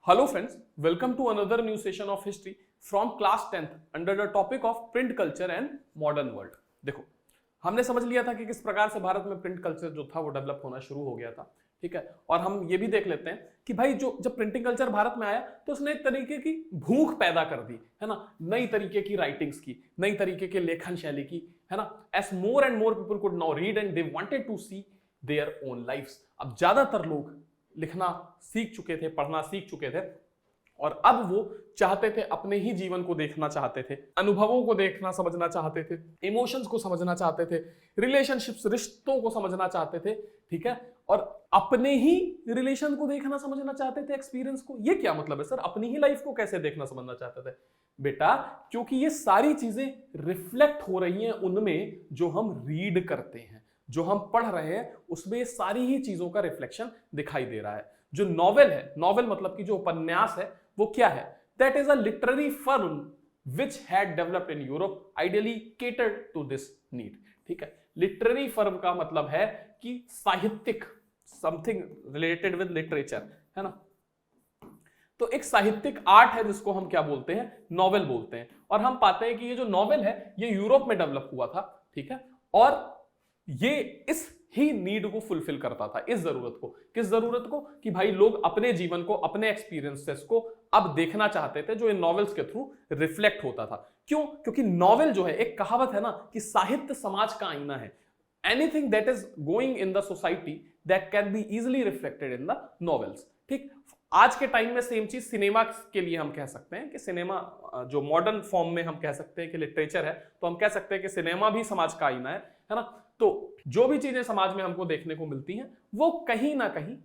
Hello friends, welcome to another new session of history from class 10th under the topic of print culture and modern world। देखो, हमने समझ लिया था कि किस प्रकार से भारत में प्रिंट कल्चर जो था वो डेवलप होना शुरू हो गया था, ठीक है। और हम ये भी देख लेते हैं कि भाई जब प्रिंटिंग कल्चर भारत में आया तो उसने एक तरीके की भूख पैदा कर दी, है ना, नई तरीके की राइटिंग्स की, नई तरीके के लेखन शैली की, है ना। As more and more people could now read and they wanted to see their own lifes. अब ज्यादातर लोग लिखना सीख चुके थे, पढ़ना सीख चुके थे और अब वो चाहते थे अपने ही जीवन को देखना चाहते थे, अनुभवों को देखना समझना चाहते थे, इमोशंस को समझना चाहते थे, रिलेशनशिप्स रिश्तों को समझना चाहते थे, ठीक है। और अपने ही रिलेशन को देखना समझना चाहते थे, एक्सपीरियंस को। ये क्या मतलब है सर, अपनी ही लाइफ को कैसे देखना समझना चाहते थे? बेटा, क्योंकि ये सारी चीजें रिफ्लेक्ट हो रही हैं उनमें जो हम रीड करते हैं, जो हम पढ़ रहे हैं, उसमें ये सारी ही चीजों का रिफ्लेक्शन दिखाई दे रहा है। जो नॉवेल है, नॉवेल मतलब कि जो उपन्यास है, वो क्या है? That is a literary form which had developed in Europe, ideally catered to this need, ठीक है। लिटरेरी फॉर्म का मतलब है कि साहित्यिक, समथिंग रिलेटेड विद लिटरेचर, है ना। तो एक साहित्यिक आर्ट है जिसको हम क्या बोलते हैं? नॉवेल बोलते हैं। और हम पाते हैं कि ये जो नॉवेल है ये यूरोप में डेवलप हुआ था, ठीक है। और ये इस ही नीड को फुलफिल करता था, इस जरूरत को। किस जरूरत को? कि भाई लोग अपने जीवन को, अपने एक्सपीरियंसेस को अब देखना चाहते थे, जो इन नॉवेल्स के थ्रू रिफ्लेक्ट होता था। क्यों? क्योंकि नॉवेल जो है, एक कहावत है ना कि साहित्य समाज का आईना है। Anything that is going in the society that can be easily reflected in the novels, ठीक। आज के टाइम में सेम चीज सिनेमा के लिए हम कह सकते हैं कि सिनेमा जो मॉडर्न फॉर्म में हम कह सकते हैं कि लिटरेचर है, तो हम कह सकते हैं कि सिनेमा भी समाज का आईना है ना। तो जो भी चीजें समाज में हमको देखने को मिलती हैं वो कहीं ना कहीं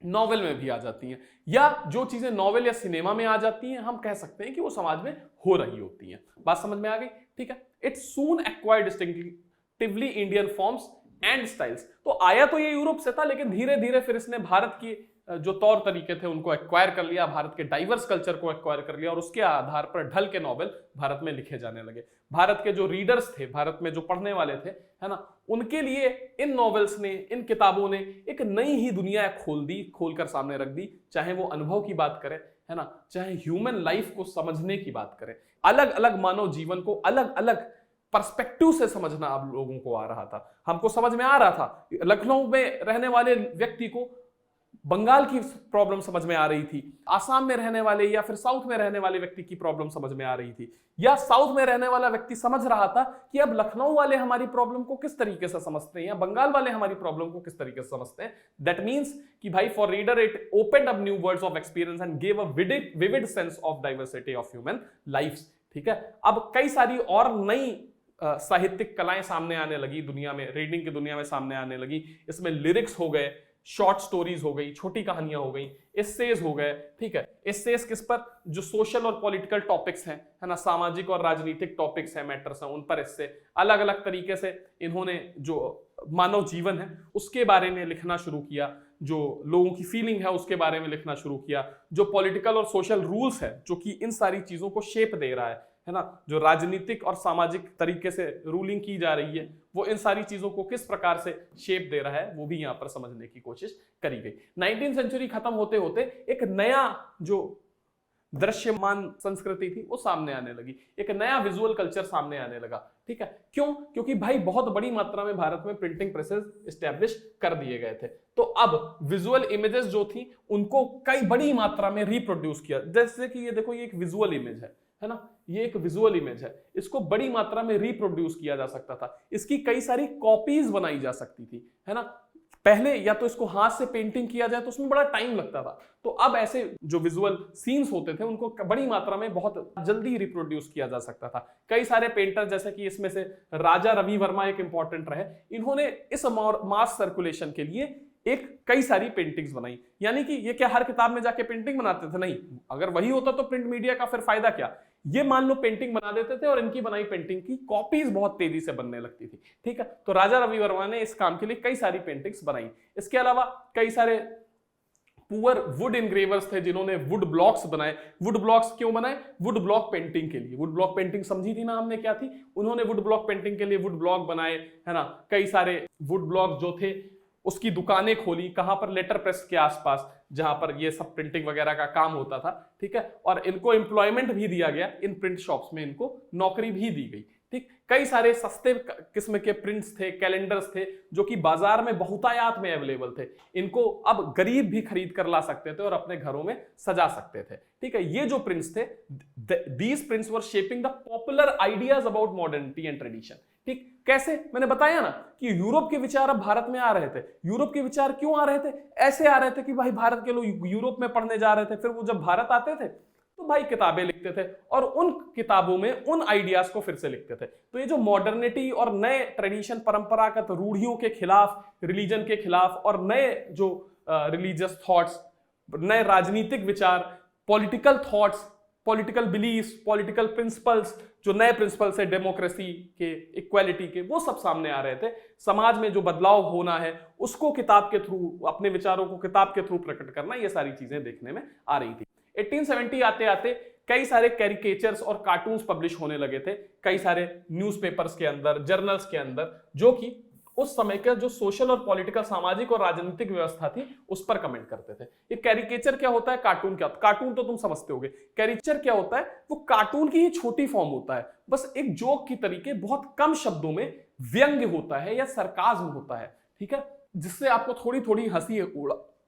नॉवेल में भी आ जाती हैं, या जो चीजें नॉवेल या सिनेमा में आ जाती हैं हम कह सकते हैं कि वो समाज में हो रही होती हैं। बात समझ में आ गई? ठीक है। It soon acquired distinctively Indian forms and styles. तो आया तो ये यूरोप से था, लेकिन धीरे धीरे फिर इसने भारत की जो तौर तरीके थे उनको एक्वायर कर लिया, भारत के डाइवर्स कल्चर को एक्वायर कर लिया और उसके आधार पर ढल के नॉवेल भारत में लिखे जाने लगे। भारत के जो रीडर्स थे, भारत में जो पढ़ने वाले थे, है ना, उनके लिए इन नॉवेल्स ने, इन किताबों ने एक नई ही दुनिया खोल दी, खोलकर सामने रख दी। चाहे वो अनुभव की बात करें, है ना, चाहे ह्यूमन लाइफ को समझने की बात करें, अलग अलग मानव जीवन को अलग अलग पर्सपेक्टिव से समझना आप लोगों को आ रहा था। हमको समझ में आ रहा था, लखनऊ में रहने वाले व्यक्ति को बंगाल की प्रॉब्लम समझ में आ रही थी, आसाम में रहने वाले या फिर साउथ में रहने वाले व्यक्ति की प्रॉब्लम समझ में आ रही थी, या साउथ में रहने वाला व्यक्ति समझ रहा था कि अब लखनऊ वाले हमारी प्रॉब्लम को किस तरीके से समझते हैं या बंगाल वाले हमारी प्रॉब्लम को किस तरीके से समझते हैं। दैट मीन्स कि भाई for reader it opened up new worlds of experience and give a vivid sense of diversity of human lifes, ठीक है। अब कई सारी और नई साहित्यिक कलाएं सामने आने लगी दुनिया में, रीडिंग की दुनिया में सामने आने लगी। इसमें लिरिक्स हो गए, शॉर्ट स्टोरीज हो गई, छोटी कहानियां हो गई, एसेज हो गए, ठीक है। एसेज किस पर? जो सोशल और पॉलिटिकल टॉपिक्स हैं, है ना, सामाजिक और राजनीतिक टॉपिक्स हैं, मैटर्स हैं, उन पर इससे अलग अलग तरीके से इन्होंने जो मानव जीवन है उसके बारे में लिखना शुरू किया, जो लोगों की फीलिंग है उसके बारे में लिखना शुरू किया, जो पॉलिटिकल और सोशल रूल्स है जो कि इन सारी चीजों को शेप दे रहा है ना, जो राजनीतिक और सामाजिक तरीके से रूलिंग की जा रही है वो इन सारी चीजों को किस प्रकार से शेप दे रहा है वो भी यहां पर समझने की कोशिश करी गई। 19वीं सेंचुरी खत्म होते होते एक नया जो दृश्यमान संस्कृति थी वो सामने आने लगी, एक नया विजुअल कल्चर सामने आने लगा, ठीक है। क्यों? क्योंकि भाई बहुत बड़ी मात्रा में भारत में प्रिंटिंग प्रेसेस एस्टैब्लिश कर दिए गए थे, तो अब विजुअल इमेजेस जो थी उनको कई बड़ी मात्रा में रिप्रोड्यूस किया। जैसे कि ये देखो, ये एक विजुअल इमेज है ना, ये एक विजुअल इमेज है, इसको बड़ी मात्रा में रिप्रोड्यूस किया जा सकता था, इसकी कई सारी कॉपीज बनाई जा सकती थी, है ना। पहले या तो इसको हाथ से पेंटिंग किया जाए तो उसमें बड़ा टाइम लगता था, तो अब ऐसे जो विजुअल सीन्स होते थे उनको बड़ी मात्रा में बहुत जल्दी रिप्रोड्यूस किया जा सकता था। कई सारे पेंटर, जैसे कि इसमें से राजा रवि वर्मा एक इंपॉर्टेंट रहे, इन्होंने इस मास सर्कुलेशन के लिए एक कई सारी पेंटिंग्स बनाई। यानी कि ये क्या हर किताब में जाके पेंटिंग बनाते थे? नहीं, अगर वही होता तो प्रिंट मीडिया का फिर फायदा क्या। ये मान लो पेंटिंग बना देते थे और इनकी बनाई पेंटिंग की कॉपीज बहुत तेजी से बनने लगती थी, ठीक है। तो राजा रवि वर्मा ने इस काम के लिए कई सारी पेंटिंग्स बनाई। इसके अलावा कई सारे पुअर वुड इनग्रेवर्स थे जिन्होंने वुड ब्लॉक्स बनाए। वुड ब्लॉक्स क्यों बनाए? वुड ब्लॉक पेंटिंग के लिए। वुड ब्लॉक पेंटिंग समझी थी ना हमने क्या थी? उन्होंने वुड ब्लॉक पेंटिंग के लिए वुड ब्लॉक बनाए, है ना। कई सारे वुड ब्लॉक जो थे उसकी दुकानें खोली कहां पर, लेटर प्रेस के आसपास, जहां पर ये सब प्रिंटिंग वगैरह का काम होता था, ठीक है। और इनको एम्प्लॉयमेंट भी दिया गया, इन प्रिंट शॉप्स में इनको नौकरी भी दी गई, ठीक। कई सारे सस्ते किस्म के प्रिंट्स थे, कैलेंडर्स थे, जो कि बाजार में बहुतायात में अवेलेबल थे। इनको अब गरीब भी खरीद कर ला सकते थे और अपने घरों में सजा सकते थे, ठीक है। ये जो प्रिंट्स थे, these prints were shaping the popular ideas about modernity and tradition, ठीक। कैसे, मैंने बताया ना कि यूरोप के विचार अब भारत में आ रहे थे। यूरोप के विचार क्यों आ रहे थे? ऐसे आ रहे थे कि भाई भारत के लोग यूरोप में पढ़ने जा रहे थे, फिर वो जब भारत आते थे तो भाई किताबें लिखते थे और उन किताबों में उन आइडियाज को फिर से लिखते थे। तो ये जो मॉडर्निटी और नए ट्रेडिशन, परंपरागत रूढ़ियों के खिलाफ, रिलीजन के खिलाफ, और नए जो रिलीजियस थॉट्स, नए राजनीतिक विचार, political thoughts, political beliefs, political principles, जो नए प्रिंसिपल्स है डेमोक्रेसी के, इक्वालिटी के, वो सब सामने आ रहे थे। समाज में जो बदलाव होना है उसको किताब के थ्रू, अपने विचारों को किताब के थ्रू प्रकट करना, ये सारी चीजें देखने में आ रही थी। 1870 आते आते कई सारे कैरिकेचर्स और कार्टून्स पब्लिश होने लगे थे, कई सारे न्यूज़पेपर्स के अंदर, जर्नल्स के अंदर, जो कि उस समय का जो सोशल और पॉलिटिकल, सामाजिक और राजनीतिक व्यवस्था थी उस पर कमेंट करते थे। ये कैरिकेचर क्या होता है, कार्टून क्या होता है? कार्टून तो तुम समझते होगे। कैरिकेचर क्या होता है? वो कार्टून की ही छोटी फॉर्म होता है, बस एक जोक की तरीके, बहुत कम शब्दों में व्यंग्य होता है या सरकाज्म होता है, ठीक है, जिससे आपको थोड़ी थोड़ी हंसी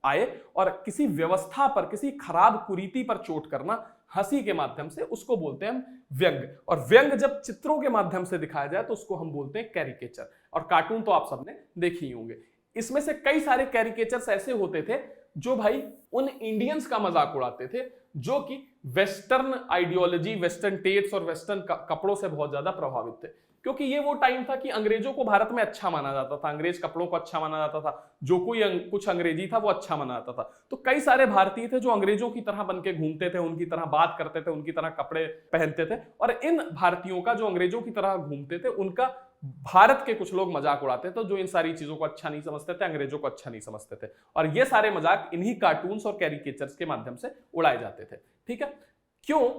आए और किसी व्यवस्था पर, किसी खराब कुरीति पर चोट करना हंसी के माध्यम से, उसको बोलते हैं हम व्यंग। और व्यंग जब चित्रों के माध्यम से दिखाया जाए तो उसको हम बोलते हैं कैरिकेचर। और कार्टून तो आप सबने देखे ही होंगे। इसमें से कई सारे कैरिकेचर्स ऐसे होते थे जो भाई उन इंडियंस का मजाक उड़ाते थे जो कि वेस्टर्न आइडियोलॉजी, वेस्टर्न टेस्ट और वेस्टर्न कपड़ों से बहुत ज्यादा प्रभावित थे, क्योंकि ये वो टाइम था कि अंग्रेजों को भारत में अच्छा माना जाता था, अंग्रेज कपड़ों को अच्छा माना जाता था, जो कोई कुछ अंग्रेजी था वो अच्छा माना जाता था। तो कई सारे भारतीय थे जो अंग्रेजों की तरह बन के घूमते थे, उनकी तरह बात करते थे, उनकी तरह कपड़े पहनते थे, और इन भारतीयों का जो अंग्रेजों की तरह घूमते थे उनका भारत के कुछ लोग मजाक उड़ाते थे, जो इन सारी चीजों को अच्छा नहीं समझते थे, अंग्रेजों को अच्छा नहीं समझते थे। और ये सारे मजाक इन्हीं कार्टून्स और कैरिकेचर्स के माध्यम से उड़ाए जाते थे, ठीक है। क्यों?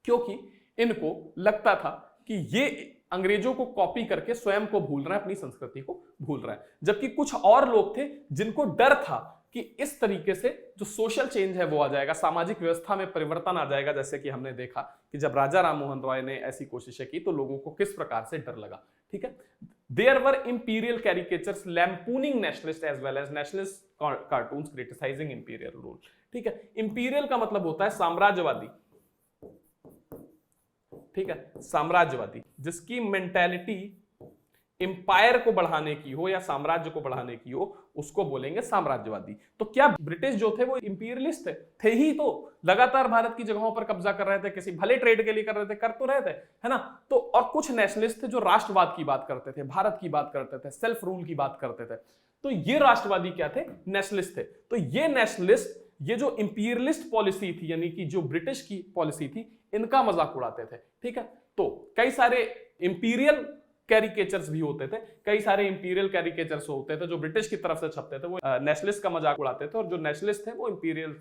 क्योंकि इनको लगता था कि ये अंग्रेजों को कॉपी करके स्वयं को भूल रहा है, अपनी संस्कृति को भूल रहा है। जबकि कुछ और लोग थे जिनको डर था कि इस तरीके से जो सोशल चेंज है वो आ जाएगा, सामाजिक व्यवस्था में परिवर्तन आ जाएगा। जैसे कि हमने देखा कि जब राजा राममोहन रॉय ने ऐसी कोशिशें की तो लोगों को किस प्रकार से डर लगा, ठीक है। There were imperial caricatures lampooning nationalist as well as nationalist cartoons criticising imperial rule, ठीक है। इंपीरियल का मतलब होता है साम्राज्यवादी, ठीक है, साम्राज्यवादी, जिसकी मेंटालिटी एम्पायर को बढ़ाने की हो या साम्राज्य को बढ़ाने की हो, उसको बोलेंगे साम्राज्यवादी। तो क्या ब्रिटिश जो थे वो इंपीरियलिस्ट थे ही, तो लगातार भारत की जगहों पर कब्जा कर रहे थे, किसी भले ट्रेड के लिए कर रहे थे, कर तो रहे थे, है ना। तो और कुछ नेशनलिस्ट थे जो राष्ट्रवाद की बात करते थे, भारत की बात करते थे, सेल्फ रूल की बात करते थे। तो ये राष्ट्रवादी क्या थे? नेशनलिस्ट थे। तो ये नेशनलिस्ट, ये जो इंपीरियलिस्ट पॉलिसी थी, यानी कि जो ब्रिटिश की पॉलिसी थी, इनका मजाक उड़ाते थे, ठीक है। तो कई सारे इंपीरियल कैरिकेचर्स भी होते थे, कई सारे इंपीरियल कैरिकेचर्स होते थे जो ब्रिटिश की तरफ से छपते थे, वो नेशनलिस्ट का मजाक उड़ाते थे, और जो नेशनलिस्ट थे वो इंपीरियल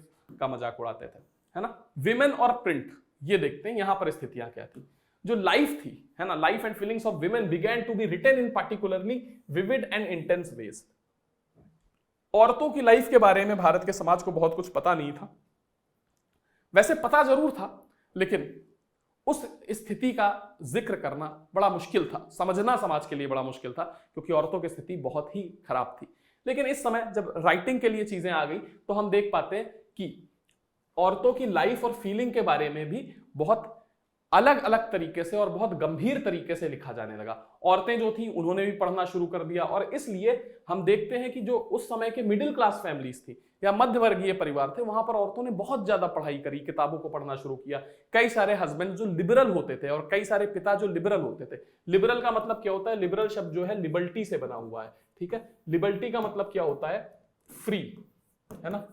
का मजाक उड़ाते थे, है ना। विमेन और प्रिंट, ये देखते हैं यहां पर स्थितियां क्या थी। जो लाइफ थी, है ना, life and feelings of women began to be written in particularly vivid and intense ways. औरतों की लाइफ के बारे में भारत के समाज को बहुत कुछ पता नहीं था। वैसे पता जरूर था, लेकिन उस स्थिति का जिक्र करना बड़ा मुश्किल था, समझना समाज के लिए बड़ा मुश्किल था, क्योंकि औरतों की स्थिति बहुत ही खराब थी। लेकिन इस समय जब राइटिंग के लिए चीजें आ गई तो हम देख पाते हैं कि औरतों की लाइफ और फीलिंग के बारे में भी बहुत अलग अलग तरीके से और बहुत गंभीर तरीके से लिखा जाने लगा। औरतें जो थी उन्होंने भी पढ़ना शुरू कर दिया, और इसलिए हम देखते हैं कि जो उस समय के मिडिल क्लास फैमिलीज थी या मध्य वर्गीय परिवार थे, वहां पर औरतों ने बहुत ज्यादा पढ़ाई करी, किताबों को पढ़ना शुरू किया। कई सारे हस्बैंड जो लिबरल होते थे और कई सारे पिता जो लिबरल होते थे। लिबरल का मतलब क्या होता है? लिबरल शब्द जो है लिबर्टी से बना हुआ है, ठीक है। लिबर्टी का मतलब क्या होता है? फ्री, है ना,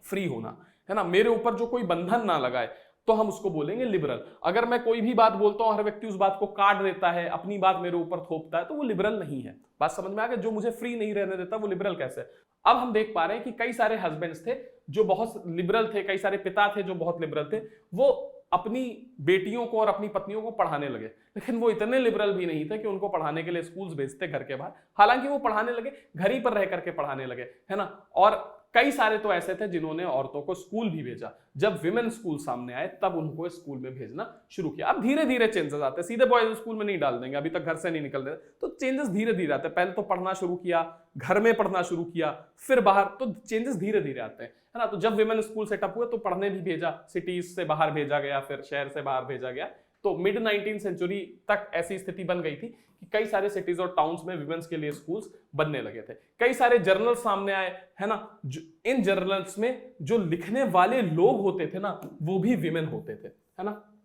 फ्री होना, है ना। मेरे ऊपर जो कोई बंधन ना लगाए तो हम उसको बोलेंगे लिबरल। अगर मैं कोई भी बात बोलता हूं, हर व्यक्ति उस बात को काट देता है, अपनी बात मेरे ऊपर थोपता है, तो वो लिबरल नहीं है। बात समझ में आ गया? जो मुझे फ्री नहीं रहने देता वो लिबरल कैसे? अब हम देख पा रहे हैं कि कई सारे हस्बैंड्स थे जो बहुत लिबरल थे, कई सारे पिता थे जो बहुत लिबरल थे। वो अपनी बेटियों को और अपनी पत्नियों को पढ़ाने लगे, लेकिन वो इतने लिबरल भी नहीं थे कि उनको पढ़ाने के लिए स्कूल्स भेजते घर के बाहर। हालांकि वो पढ़ाने लगे, घर ही पर रह करके पढ़ाने लगे, है ना। और कई सारे तो ऐसे थे जिन्होंने औरतों को स्कूल भी भेजा। जब विमेन स्कूल सामने आए तब उनको स्कूल में भेजना शुरू किया। अब धीरे धीरे चेंजेस आते हैं, सीधे बॉयज स्कूल में नहीं डाल देंगे, अभी तक घर से नहीं निकल रहे, तो चेंजेस धीरे धीरे आते हैं। पहले तो पढ़ना शुरू किया, घर में पढ़ना शुरू किया, फिर बाहर, तो चेंजेस धीरे धीरे आते हैं, है ना। तो जब विमेन स्कूल सेटअप हुए तो पढ़ने भी भेजा, सिटीज से बाहर भेजा गया, फिर शहर से बाहर भेजा गया। तो मिड 19th सेंचुरी तक ऐसी स्थिति बन गई थी कि कई सारे सिटीज और टाउन्स में विमेन्स के लिए स्कूल्स बनने लगे थे। कई सारे जर्नल्स सामने आए, है ना। इन जर्नल्स में जो लिखने वाले लोग होते थे ना, वो भी विमेन होते थे, है ना।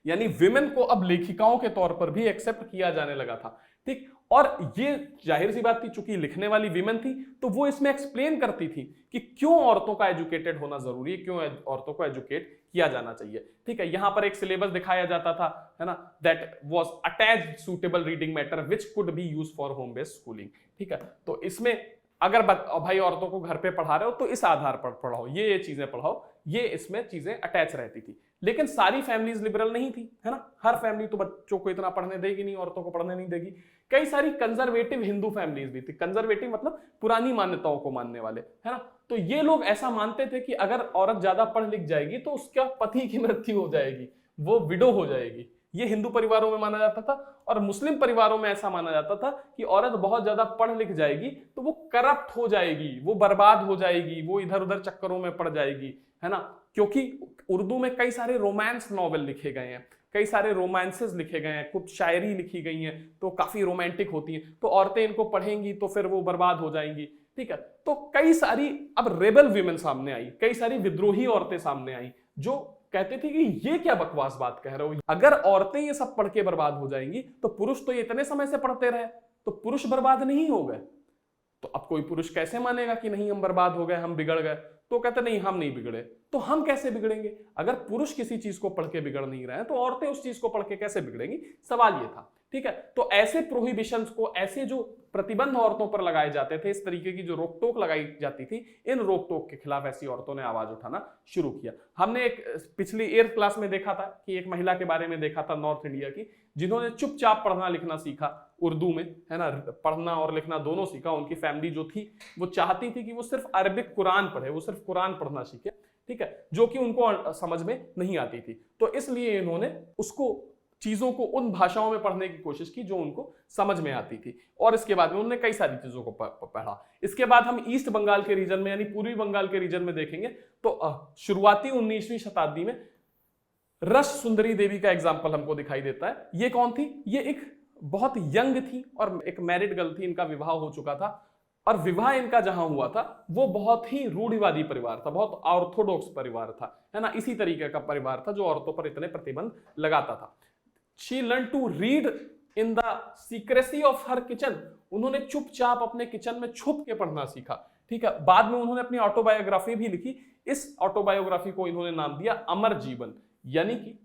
यानी विमेन को अब लेखिकाओं के तौर पर भी एक्सेप्ट किया जाने लगा था, ठीक। और ये जाहिर सी बात थी, चूंकि लिखने वाली विमेन थी तो वो इसमें एक्सप्लेन करती थी कि क्यों औरतों का एजुकेटेड होना जरूरी है, क्यों औरतों को एजुकेट किया जाना चाहिए, ठीक है। यहां पर एक सिलेबस दिखाया जाता था, है ना, that was attached suitable reading matter which could be used for home based schooling, ठीक है। तो इसमें अगर भाई औरतों को घर पे पढ़ा रहे हो तो इस आधार पर पढ़ाओ, ये चीजें पढ़ाओ, ये इसमें चीजें अटैच रहती थी। लेकिन सारी फैमिलीज लिबरल नहीं थी, है ना। हर फैमिली तो बच्चों को इतना पढ़ने देगी नहीं, औरतों को पढ़ने नहीं देगी। कई सारी कंजर्वेटिव हिंदू फैमिलीज भी थी। कंजर्वेटिव मतलब पुरानी मान्यताओं को मानने वाले, है ना। तो ये लोग ऐसा मानते थे कि अगर औरत ज्यादा पढ़ लिख जाएगी तो उसका पति की मृत्यु हो जाएगी, वो विडो हो जाएगी। ये हिंदू परिवारों में माना जाता था। और मुस्लिम परिवारों में ऐसा माना जाता था कि औरत बहुत ज्यादा पढ़ लिख जाएगी तो वो करप्ट हो जाएगी, वो बर्बाद हो जाएगी, वो इधर उधर चक्करों में पड़ जाएगी, है ना। क्योंकि उर्दू में कई सारे रोमांस नॉवेल लिखे गए हैं, कई सारे रोमांसेस लिखे गए हैं, कुछ शायरी लिखी गई हैं तो काफी रोमांटिक होती हैं, तो औरतें इनको पढ़ेंगी तो फिर वो बर्बाद हो जाएंगी, ठीक है। तो कई सारी अब रेबल विमेन सामने आई, कई सारी विद्रोही औरतें सामने आई जो कहते थे कि ये क्या बकवास बात कह रहे हो, अगर औरतें ये सब पढ़ के बर्बाद हो जाएंगी तो पुरुष तो ये इतने समय से पढ़ते रहे, तो पुरुष बर्बाद नहीं हो गए, तो अब कोई पुरुष कैसे मानेगा कि नहीं हम बर्बाद हो गए, हम बिगड़ गए। तो कहते नहीं, हम नहीं बिगड़े, तो हम कैसे बिगड़ेंगे। अगर पुरुष किसी चीज को पढ़ के बिगड़ नहीं रहे हैं तो औरतें उस चीज को पढ़ के कैसे बिगड़ेंगी, सवाल ये था, ठीक है। तो ऐसे प्रोहिबिशंस को, ऐसे जो प्रतिबंध औरतों पर लगाए जाते थे, इस तरीके की जो रोक टोक लगाई जाती थी, इन रोक टोक के खिलाफ ऐसी औरतों ने आवाज उठाना शुरू किया। हमने एक पिछली 8th क्लास में देखा था कि एक महिला के बारे में देखा था नॉर्थ इंडिया की, जिन्होंने चुपचाप पढ़ना लिखना सीखा उर्दू में, है ना, पढ़ना और लिखना दोनों सीखा। उनकी फैमिली जो थी वो चाहती थी कि वो सिर्फ अरबिक कुरान पढ़े, वो सिर्फ कुरान पढ़ना सीखे, ठीक है, जो कि उनको समझ में नहीं आती थी। तो इसलिए इन्होंने उसको, चीजों को उन भाषाओं में पढ़ने की कोशिश की जो उनको समझ में आती थी, और इसके बाद में उन्होंने कई सारी चीजों को पढ़ा। इसके बाद हम ईस्ट बंगाल के रीजन में, यानी पूर्वी बंगाल के रीजन में देखेंगे तो शुरुआती 19वीं शताब्दी में रस सुंदरी देवी का एग्जाम्पल हमको दिखाई देता है। ये कौन थी? ये एक बहुत यंग थी और एक मैरिड गर्ल थी, इनका विवाह हो चुका था, और विवाह इनका जहां हुआ था वो बहुत ही रूढ़िवादी परिवार था, बहुत ऑर्थोडॉक्स परिवार था, है ना, इसी तरीके का परिवार था जो औरतों पर इतने प्रतिबंध लगाता था। She learned to read in the secrecy of her kitchen. उन्होंने चुपचाप अपने किचन में छुप के पढ़ना सीखा, ठीक है। बाद में उन्होंने अपनी ऑटोबायोग्राफी भी लिखी। इस ऑटोबायोग्राफी को इन्होंने नाम दिया अमर जीवन, यानी कि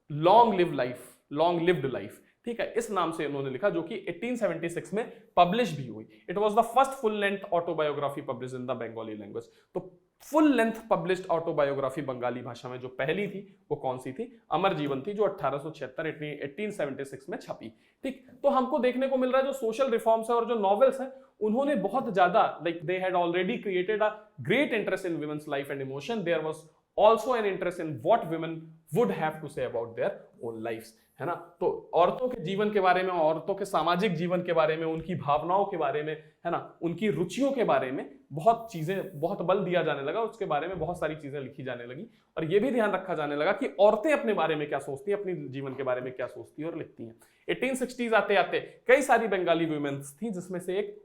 long live life, long lived life, ठीक है, इस नाम से इन्होंने लिखा, जो कि 1876 में पब्लिश भी हुई। It was the first full length autobiography publish in the Bengali language. तो full length published autobiography Bengali भाषा में जो पहली थी वो कौन सी थी? अमर जीवन थी, जो 1876 में छपी, ठीक। तो हमको देखने को मिल रहा है जो सोशल रिफॉर्म्स है और जो नॉवेल्स हैं उन्होंने बहुत ज्यादा, like they had already created a great interest in women's life and emotion. There was also an interest in what women would have to say about their own lives, है ना। तो औरतों के जीवन के बारे में, औरतों के सामाजिक जीवन के बारे में, उनकी भावनाओं के बारे में, है ना, उनकी रुचियों के बारे में बहुत चीजें, बहुत बल दिया जाने लगा, उसके बारे में बहुत सारी चीजें लिखी जाने लगी, और यह भी ध्यान रखा जाने लगा कि औरतें अपने बारे में क्या सोचती हैं, अपने जीवन के बारे में क्या सोचती है और लिखती हैं। 1860s आते आते कई सारी बंगाली वुमेन्स थी, जिसमें से एक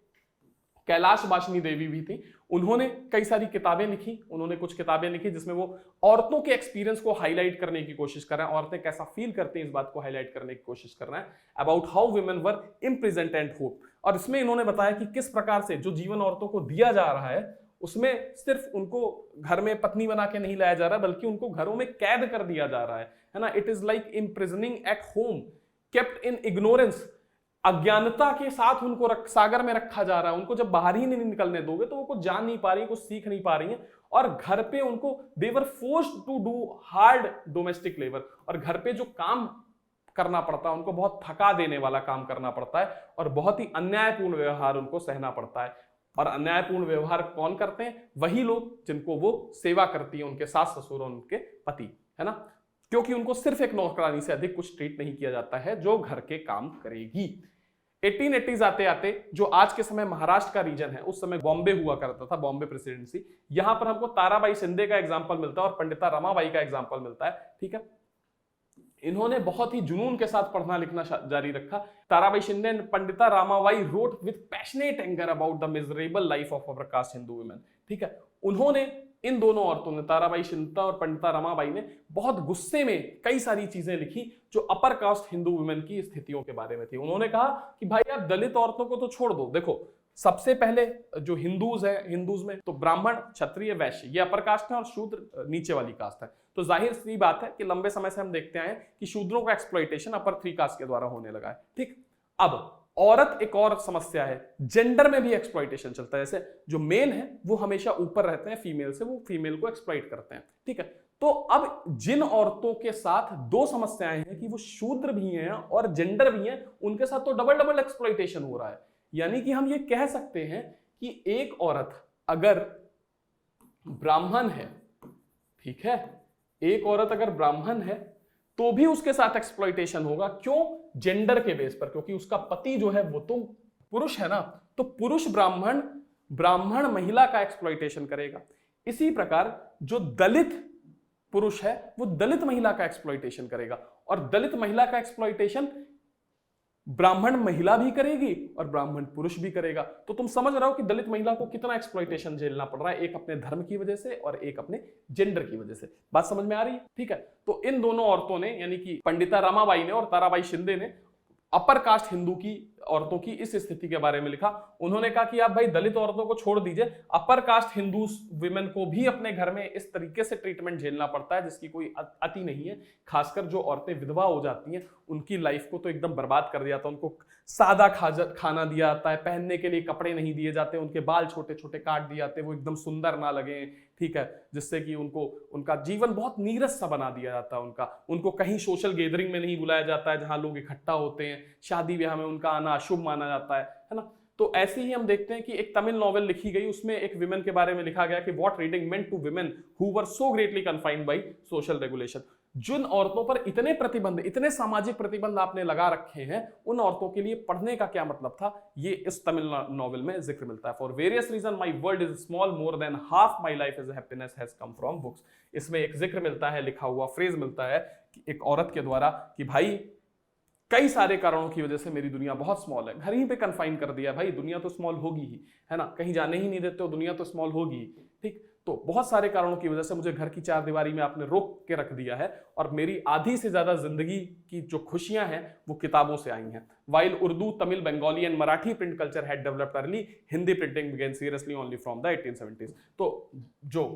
कैलाश बाशनी देवी भी थी। उन्होंने कई सारी किताबें लिखी, उन्होंने कुछ किताबें लिखी जिसमें वो औरतों के एक्सपीरियंस को हाईलाइट करने की कोशिश कर रहे हैं, औरतें कैसा फील करती हैं इस बात को हाईलाइट करने की कोशिश कर रहे हैं, about how women were imprisoned and hope. और इसमें इन्होंने बताया कि किस प्रकार से जो जीवन औरतों को दिया जा रहा है उसमें सिर्फ उनको घर में पत्नी बना के नहीं लाया जा रहा, बल्कि उनको घरों में कैद कर दिया जा रहा है ना। It is like imprisoning at home, kept in ignorance, अज्ञानता के साथ उनको सागर में रखा जा रहा है। उनको जब बाहर ही नहीं निकलने दोगे तो वो कुछ जान नहीं पा रही है, कुछ सीख नहीं पा रही है, और घर पे उनको they were forced to do hard domestic labour, और घर पे जो काम करना पड़ता है उनको बहुत थका देने वाला काम करना पड़ता है और बहुत ही अन्यायपूर्ण व्यवहार उनको सहना पड़ता है। और अन्यायपूर्ण व्यवहार कौन करते हैं? वही लोग जिनको वो सेवा करती है, उनके सास ससुर और उनके पति, है ना, क्योंकि उनको सिर्फ एक नौकरानी से अधिक कुछ ट्रीट नहीं किया जाता है जो घर के काम करेगी। 1880s आते आते जो आज के समय महाराष्ट्र का रीजन है, उस समय बॉम्बे हुआ करता था, बॉम्बे प्रेसिडेंसी, यहां पर हमको ताराबाई शिंदे का एग्जांपल मिलता है और पंडिता रमाबाई का एग्जांपल मिलता है। ठीक है, इन्होंने बहुत ही जुनून के साथ पढ़ना लिखना जारी रखा। Tarabai Shinde and Pandita Ramabai wrote with passionate anger about the miserable life of our caste Hindu women. ठीक है, उन्होंने, इन दोनों औरतों ने, ताराबाई शिंदे और पंडिता रमाबाई ने बहुत गुस्से में कई सारी चीजें लिखी जो अपर कास्ट हिंदू वुमेन की स्थितियों के बारे में थी। उन्होंने कहा कि भाई आप दलित औरतों को तो छोड़ दो, देखो सबसे पहले जो हिंदूज है, हिंदूज में तो ब्राह्मण, क्षत्रिय, वैश्य ये अपर कास्ट है और शूद्र नीचे वाली कास्ट है। तो जाहिर सी बात है कि लंबे समय से हम देखते आए हैं कि शूद्रों का एक्सप्लॉइटेशन अपर 3 कास्ट के द्वारा होने लगा है। ठीक, अब औरत एक और समस्या है, जेंडर में भी एक्सप्लॉइटेशन चलता है। जैसे जो मेल है वो हमेशा ऊपर रहते हैं फीमेल से, वो फीमेल को एक्सप्लॉइट करते हैं। ठीक है, तो अब जिन औरतों के साथ 2 समस्याएं हैं कि वो शूद्र भी हैं और जेंडर भी हैं, उनके साथ तो डबल डबल एक्सप्लॉइटेशन हो रहा है। यानी कि हम ये कह सकते हैं कि एक औरत अगर ब्राह्मण है, ठीक है, एक औरत अगर ब्राह्मण है तो भी उसके साथ एक्सप्लॉइटेशन होगा। क्यों? जेंडर के बेस पर, क्योंकि उसका पति जो है वो तो पुरुष है ना, तो पुरुष ब्राह्मण महिला का एक्सप्लॉइटेशन करेगा। इसी प्रकार जो दलित पुरुष है वो दलित महिला का एक्सप्लॉइटेशन करेगा, और दलित महिला का एक्सप्लॉइटेशन ब्राह्मण महिला भी करेगी और ब्राह्मण पुरुष भी करेगा। तो तुम समझ रहे हो कि दलित महिला को कितना एक्सप्लॉइटेशन झेलना पड़ रहा है, एक अपने धर्म की वजह से और एक अपने जेंडर की वजह से। बात समझ में आ रही है? ठीक है, तो इन दोनों औरतों ने, यानी कि पंडिता रमाबाई ने और ताराबाई शिंदे ने अपर कास्ट हिंदू की औरतों की इस स्थिति के बारे में लिखा। उन्होंने कहा कि आप भाई दलित औरतों को छोड़ दीजिए, अपर कास्ट हिंदू वुमेन को भी अपने घर में इस तरीके से ट्रीटमेंट झेलना पड़ता है जिसकी कोई अति नहीं है। खासकर जो औरतें विधवा हो जाती हैं उनकी लाइफ को तो एकदम बर्बाद कर दिया जाता है। उनको सादा खाना दिया जाता है, पहनने के लिए कपड़े नहीं दिए जाते, उनके बाल छोटे छोटे काट दिए जाते हैं, वो एकदम सुंदर ना लगे, ठीक है, जिससे कि उनका जीवन बहुत नीरस सा बना दिया जाता है। उनको कहीं सोशल गैदरिंग में नहीं बुलाया जाता है जहां लोग इकट्ठा होते हैं, शादी ब्याह में उनका आना अशुभ माना जाता है ना। तो ऐसे ही हम देखते हैं कि एक तमिल नॉवेल लिखी गई, उसमें एक विमेन के बारे में लिखा गया कि what reading meant to women who were so greatly confined by social regulation. जिन औरतों पर इतने प्रतिबंध, इतने सामाजिक प्रतिबंध आपने लगा रखे हैं, उन औरतों के लिए पढ़ने का क्या मतलब था, ये इस तमिल नॉवेल में जिक्र मिलता है। For various reason my world is small, more than half my life is happiness has come from books. इसमें एक जिक्र मिलता है, लिखा हुआ फ्रेज मिलता है कि एक औरत के द्वारा कि भाई कई सारे कारणों की वजह से मेरी दुनिया बहुत स्मॉल है। घर ही पे कन्फाइन कर दिया, भाई दुनिया तो स्मॉल होगी ही, है ना, कहीं जाने ही नहीं देते हो, दुनिया तो स्मॉल होगी। ठीक, तो बहुत सारे कारणों की वजह से मुझे घर की 4 दीवारी में आपने रोक के रख दिया है और मेरी आधी से ज्यादा जिंदगी की जो खुशियां हैं वो किताबों से आई हैं। While Urdu, Tamil, Bengali and Marathi print culture had developed early, Hindi printing began seriously only from the 1870s। तो जो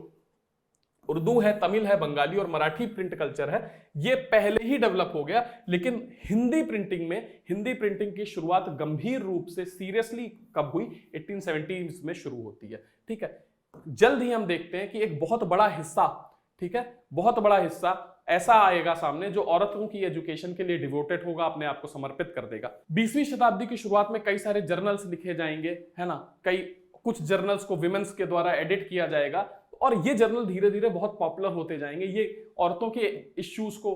उर्दू है, तमिल है, बंगाली और मराठी प्रिंट कल्चर है, ये पहले ही डेवलप हो गया, लेकिन हिंदी प्रिंटिंग की शुरुआत गंभीर रूप से सीरियसली कब हुई? 1870s में शुरू होती है। ठीक है, जल्द ही हम देखते हैं कि एक बहुत बड़ा हिस्सा, ठीक है, बहुत बड़ा हिस्सा ऐसा आएगा सामने जो औरतों की एजुकेशन के लिए डिवोटेड होगा, अपने आप को समर्पित कर देगा। 20वीं शताब्दी की शुरुआत में कई सारे जर्नल्स लिखे जाएंगे, है ना, कुछ जर्नल्स को विमेंस के द्वारा एडिट किया जाएगा और ये जर्नल धीरे धीरे बहुत पॉपुलर होते जाएंगे। ये औरतों के इश्यूज को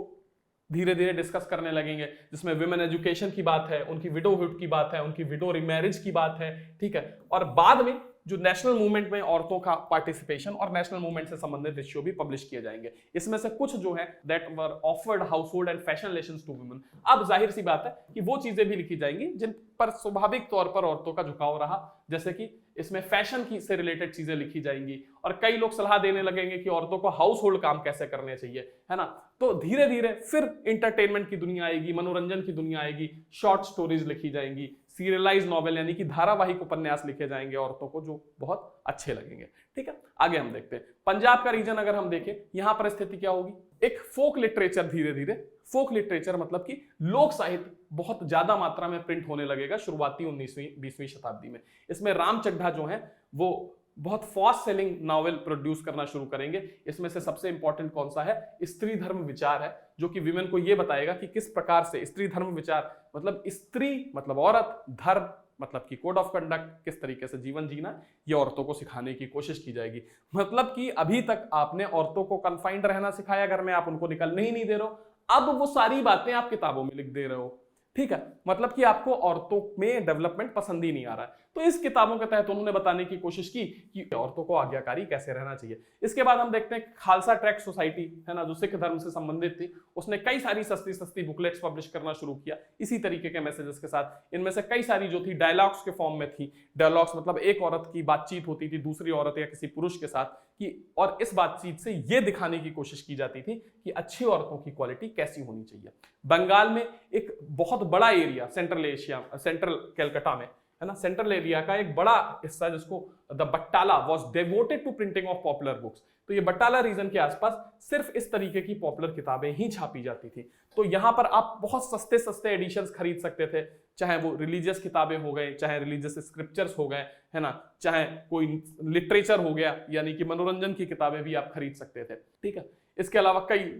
धीरे धीरे डिस्कस करने लगेंगे, जिसमें विमेन एजुकेशन की बात है, उनकी विडोहुड की बात है, उनकी विडो रिमैरिज की बात है। ठीक है, और बाद में जो नेशनल मूवमेंट में औरतों का पार्टिसिपेशन और नेशनल मूवमेंट से संबंधित इश्यू भी पब्लिश किए जाएंगे। इसमें से कुछ जो है that were offered household and fashion relations to women. अब जाहिर सी बात है कि वो चीजें भी लिखी जाएंगी जिन पर स्वाभाविक तौर पर औरतों का झुकाव रहा, जैसे कि इसमें फैशन की से रिलेटेड चीजें लिखी जाएंगी और कई लोग सलाह देने लगेंगे कि औरतों को हाउस होल्ड काम कैसे करने चाहिए, है ना। तो धीरे धीरे फिर इंटरटेनमेंट की दुनिया आएगी, मनोरंजन की दुनिया आएगी, शॉर्ट स्टोरीज लिखी जाएंगी, सीरियलाइज नॉवेल यानी कि धारावाहिक उपन्यास लिखे जाएंगे औरतों को, जो बहुत अच्छे लगेंगे। ठीक है, आगे हम देखते हैं पंजाब का रीजन अगर हम देखें, यहां पर स्थिति क्या होगी? एक फोक लिटरेचर, धीरे धीरे फोक लिटरेचर मतलब कि लोक साहित्य बहुत ज्यादा मात्रा में प्रिंट होने लगेगा शुरुआती 19वीं 20वीं शताब्दी में। इसमें राम चड्ढा जो है वो बहुत फास्ट सेलिंग नॉवेल प्रोड्यूस करना शुरू करेंगे। इसमें से सबसे इंपॉर्टेंट कौन सा है? स्त्री धर्म विचार है, जो कि विमेन को यह बताएगा कि किस प्रकार से स्त्री धर्म विचार मतलब स्त्री मतलब औरत, धर्म मतलब कि कोड ऑफ कंडक्ट, किस तरीके से जीवन जीना, ये औरतों को सिखाने की कोशिश की जाएगी। मतलब कि अभी तक आपने औरतों को कन्फाइंड रहना सिखाया घर में, आप उनको निकलने ही नहीं दे रहे हो, अब वो सारी बातें आप किताबों में लिख दे रहे हो। ठीक है, मतलब कि आपको औरतों में डेवलपमेंट पसंद ही नहीं आ रहा है। तो इस किताबों के तहत उन्होंने बताने की कोशिश की कि औरतों को आज्ञाकारी कैसे रहना चाहिए। इसके बाद हम देखते हैं खालसा ट्रैक्ट सोसाइटी है ना, जो सिख धर्म से संबंधित थी, उसने कई सारी सस्ती सस्ती बुकलेट्स पब्लिश करना शुरू किया इसी तरीके के मैसेजेस के साथ। इनमें से कई सारी जो थी डायलॉग्स के फॉर्म में थी। डायलॉग्स मतलब एक औरत की बातचीत होती थी दूसरी औरत या किसी पुरुष के साथ कि, और इस बातचीत से यह दिखाने की कोशिश की जाती थी कि अच्छी औरतों की क्वालिटी कैसी होनी चाहिए। बंगाल में एक बहुत बड़ा एरिया, सेंट्रल कलकत्ता में है ना, सेंट्रल एरिया का एक बड़ा हिस्सा जिसको the Battala was devoted to printing of popular books. तो ये बट्टाला रीजन के आसपास सिर्फ इस तरीके की पॉपुलर किताबें ही छापी जाती थी। तो यहां पर आप बहुत सस्ते सस्ते एडिशंस खरीद सकते थे, चाहे वो रिलीजियस किताबें हो गए, चाहे रिलीजियस स्क्रिप्चर्स हो गए है ना, चाहे कोई लिटरेचर हो गया यानी कि मनोरंजन की किताबें भी आप खरीद सकते थे। ठीक है, इसके अलावा कई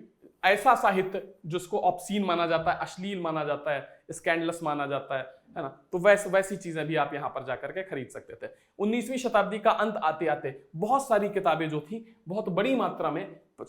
ऐसा साहित्य जिसको ऑब्सीन माना जाता है, अश्लील माना जाता है, स्कैंडलस माना जाता है ना, तो वैसी चीजें भी आप यहां पर जाकर के खरीद सकते थे। 19वीं शताब्दी का अंत आते आते बहुत सारी किताबें जो थी बहुत बड़ी मात्रा में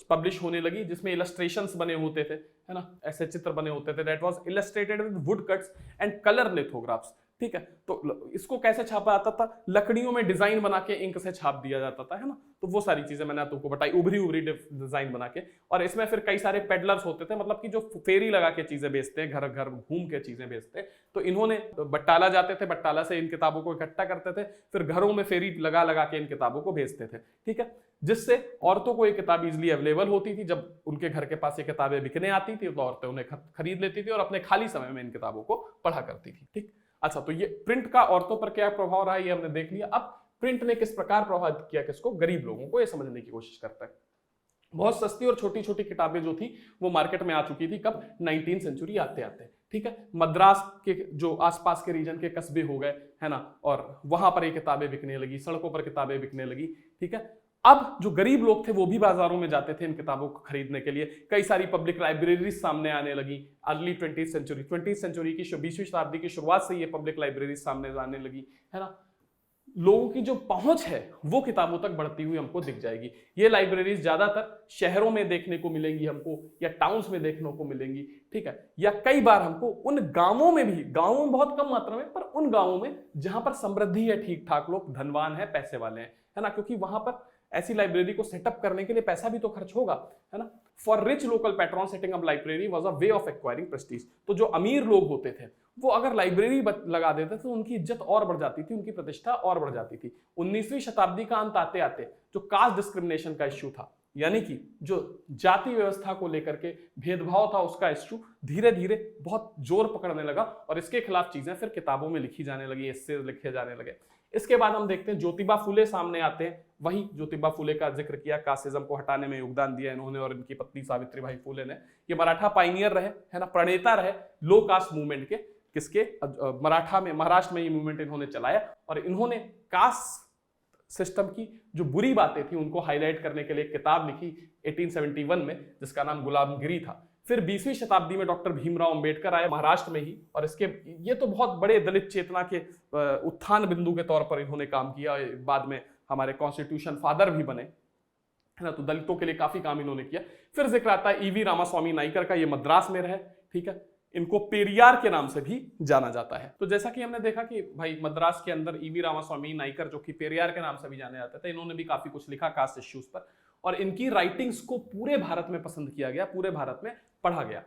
पब्लिश होने लगी, जिसमें इलस्ट्रेशंस बने होते थे है ना, ऐसे चित्र बने होते थे, that was illustrated with wood cuts and colour lithographs. ठीक है, तो इसको कैसे छापा जाता था? लकड़ियों में डिजाइन बना के इंक से छाप दिया जाता था है ना। तो वो सारी चीजें मैंने तुमको बताई, उभरी डिजाइन बना के। और इसमें फिर कई सारे पेडलर्स होते थे, मतलब कि जो फेरी लगा के चीजें बेचते हैं, घर घर घूम के चीजें बेचते हैं। तो इन्होंने बट्टाला जाते थे, बट्टाला से इन किताबों को इकट्ठा करते थे, फिर घरों में फेरी लगा लगा के इन किताबों को बेचते थे। ठीक है, जिससे औरतों को ये किताब इजिली अवेलेबल होती थी। जब उनके घर के पास ये किताबें बिकने आती थी तो औरतें उन्हें खरीद लेती थी और अपने खाली समय में इन किताबों को पढ़ा करती थी। ठीक, अच्छा, तो ये प्रिंट का औरतों पर क्या प्रभाव रहा है ये हमने देख लिया। अब प्रिंट ने किस प्रकार प्रभावित किया किसको? गरीब लोगों को, ये समझने की कोशिश करता है। बहुत सस्ती और छोटी छोटी किताबें जो थी वो मार्केट में आ चुकी थी। कब? 19वीं सेंचुरी आते आते। ठीक है, मद्रास के जो आसपास के रीजन के कस्बे हो गए है ना, और वहां पर ये किताबें बिकने लगी, सड़कों पर किताबें बिकने लगी। ठीक है, अब जो गरीब लोग थे वो भी बाजारों में जाते थे इन किताबों को खरीदने के लिए। कई सारी पब्लिक लाइब्रेरीज सामने आने लगी। अर्ली 20वीं सेंचुरी की 20वीं शताब्दी की शुरुआत से ये पब्लिक लाइब्रेरीज सामने आने लगी है ना। लोगों की जो पहुंच है वो किताबों तक बढ़ती हुई हमको दिख जाएगी। ये लाइब्रेरीज ज्यादातर शहरों में देखने को मिलेंगी हमको, या टाउन्स में देखने को मिलेंगी। ठीक है, या कई बार हमको उन गांवों में भी, गांवों में बहुत कम मात्रा में, पर उन गांवों में जहां पर समृद्धि है, ठीक ठाक लोग धनवान है, पैसे वाले हैं है ना, क्योंकि वहां पर ऐसी लाइब्रेरी को सेटअप करने के लिए पैसा भी तो खर्च होगा है ना। For rich local patron setting up library was a way of acquiring Prestige. तो जो अमीर लोग होते थे वो अगर लाइब्रेरी लगा देते तो उनकी इज्जत और बढ़ जाती थी, उनकी प्रतिष्ठा और बढ़ जाती थी। 19वीं शताब्दी का अंत आते आते जो कास्ट डिस्क्रिमिनेशन का इश्यू था, यानी कि जो जाति व्यवस्था को लेकर के भेदभाव था, उसका इश्यू धीरे धीरे बहुत जोर पकड़ने लगा और इसके खिलाफ चीजें फिर किताबों में लिखी जाने लगी, एस्से लिखे जाने लगे। इसके बाद हम देखते हैं ज्योतिबा फुले सामने आते हैं। वही ज्योतिबा फुले का जिक्र किया, कास्टिज्म को हटाने में योगदान दिया इन्होंने और इनकी पत्नी सावित्रीबाई फुले ने। ये मराठा पाइनियर रहे है ना, प्रणेता रहे लो कास्ट मूवमेंट के। किसके? मराठा में, महाराष्ट्र में ये मूवमेंट इन्होंने चलाया और इन्होंने कास्ट सिस्टम की जो बुरी बातें थी उनको हाईलाइट करने के लिए किताब लिखी 1871 में, जिसका नाम गुलामगिरी था। फिर 20वीं शताब्दी में डॉक्टर भीमराव अंबेडकर आए महाराष्ट्र में ही, और इसके ये तो बहुत बड़े दलित चेतना के उत्थान बिंदु के तौर पर इन्होंने काम किया। बाद में हमारे कॉन्स्टिट्यूशन फादर भी बने है ना, तो दलितों के लिए काफी काम इन्होंने किया। फिर जिक्र आता है ईवी रामास्वामी नाइकर का, ये मद्रास में रहे। ठीक है, इनको पेरियार के नाम से भी जाना जाता है। तो जैसा कि हमने देखा कि भाई मद्रास के अंदर ईवी रामास्वामी नाइकर, जो कि पेरियार के नाम से भी जाने जाते थे, इन्होंने भी काफी कुछ लिखा कास्ट इश्यूज पर, और इनकी राइटिंग्स को पूरे भारत में पसंद किया गया, पूरे भारत में पढ़ा गया।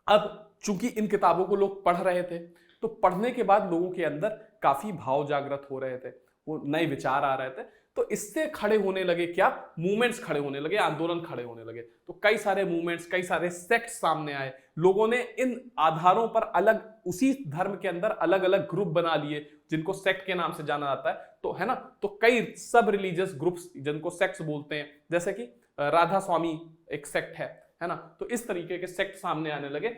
अब चूंकि इन किताबों को लोग पढ़ रहे थे, तो पढ़ने के बाद लोगों के अंदर काफी भाव जागृत हो रहे थे, वो नए विचार आ रहे थे। तो इससे खड़े होने लगे क्या? मूवमेंट्स खड़े होने लगे, आंदोलन खड़े होने लगे। तो कई सारे मूवमेंट्स, कई सारे सेक्ट सामने आए। लोगों ने इन आधारों पर अलग, उसी धर्म के अंदर अलग अलग ग्रुप बना लिए, जिनको सेक्ट के नाम से जाना जाता है, तो है ना। तो कई सब रिलीजियस ग्रुप्स जिनको सेक्ट्स बोलते हैं, जैसे कि राधा स्वामी एक सेक्ट है ना। तो इस तरीके के सेक्ट सामने आने लगे।